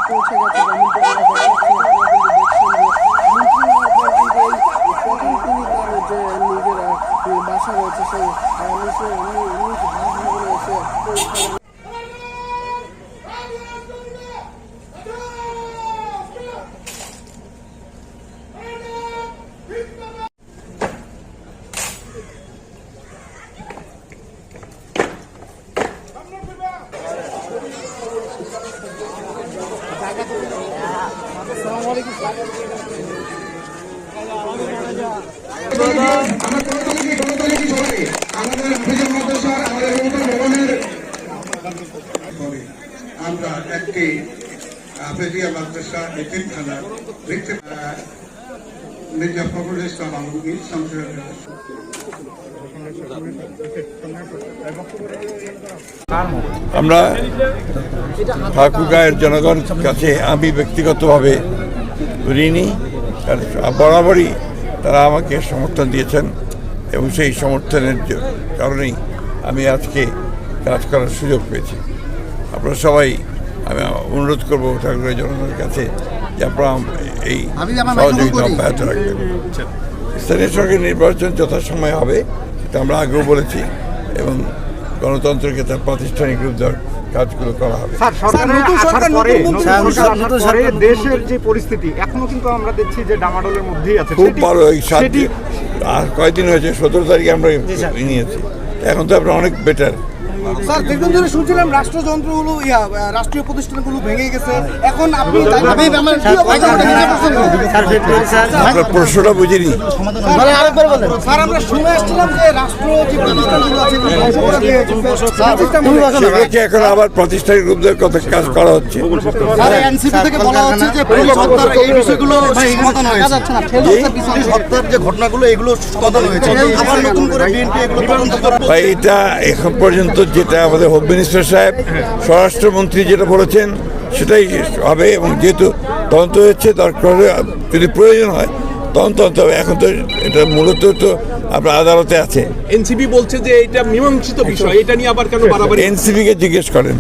পৌঁছে গেছে। যেমনটা আমরা দেখাচ্ছি, আপনারা কিন্তু দেখছেন যে মন্ত্রী হওয়ার পর কিন্তু এই তিনি তার যে নিজের বাসা রয়েছে সেই নিজ বাসভবনে এসে পরীক্ষা আমরা একটি আফেদিয়া মাদ্রাসা এতিমখানা দেখতে মির্জা ফখরুল ইসলাম আলমগীর সংসদের আমরা ঠাকুরগাঁয়ের জনগণ কাছে আমি ব্যক্তিগতভাবে ঋণী, বরাবরই তারা আমাকে সমর্থন দিয়েছেন এবং সেই সমর্থনের কারণেই আমি আজকে কাজ করার সুযোগ পেয়েছি। আপনারা সবাই, আমি অনুরোধ করবো ঠাকুরগাঁয়ের জনগণের কাছে যে আপনারা এই সহযোগিতা অব্যাহত রাখবেন। স্থানীয় সরকার নির্বাচন যথাসময়ে হবে সেটা আমরা আগেও বলেছি এবং গণতন্ত্রকে তার প্রাতিষ্ঠানিক রূপ দেওয়ার কাজগুলো করা হবে। দেশের যে পরিস্থিতি এখনো কিন্তু আমরা দেখছি যে ডামাডোলের মধ্যেই আছে। খুব ভালো, এই 7 দিন আর কয়েকদিন হয়েছে, 17 তারিখে আমরা নিয়েছি, এখন তো আমরা অনেক বেটার। স্যার, দীর্ঘদিন ধরে শুনছিলাম রাষ্ট্রযন্ত্রগুলো রাষ্ট্রীয় প্রতিষ্ঠানগুলো ভেঙে গেছে, এখন আপনি আপনার প্রশ্নটা বুঝিনি। স্যার, আমরা শুনে আসছিলাম যে রাষ্ট্র যে প্রতিষ্ঠানগুলো আছে এখন আবার প্রাতিষ্ঠানিক রূপ দেওয়ার কথা কাজ করা হচ্ছে। এনসিপি থেকে বলা হচ্ছে যে এই বিষয়গুলো সমাধান হয়েছে, হত্যার যে ঘটনাগুলো এগুলো সমাধান হয়েছে, আবার নতুন করে বিএনপি এগুলো তদন্ত করবে। ভাই, এটা এখন পর্যন্ত যেটা আমাদের হোম মিনিস্টার সাহেব, স্বরাষ্ট্রমন্ত্রী যেটা বলেছেন সেটাই হবে এবং যেহেতু তদন্ত হচ্ছে দরকার যদি প্রয়োজন হয় তদন্ত হবে। এখন তো এটা মূলত তো আপনার আদালতে আছে। এনসিপি বলছে যে এটা মীমাংসিত বিষয়, এটা নিয়ে আবার কেন বাড়াবাড়ি? এনসিপিকে জিজ্ঞেস করেন।